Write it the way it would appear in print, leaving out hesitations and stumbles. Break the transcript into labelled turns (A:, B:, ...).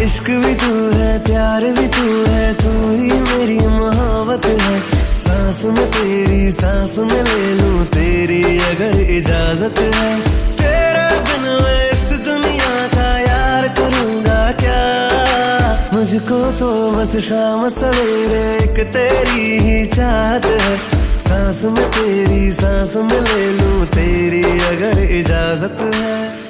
A: इश्क भी तू है, प्यार भी तू है, तू ही मेरी मोहब्बत है। सांस में तेरी सांस में ले लूं तेरी अगर इजाजत है। तेरे बिन मैं इस दुनिया का यार करूंगा क्या। मुझको तो बस शाम सवेरे एक तेरी ही चाहत है। सांस में तेरी सांस में ले लूं तेरी अगर इजाजत है।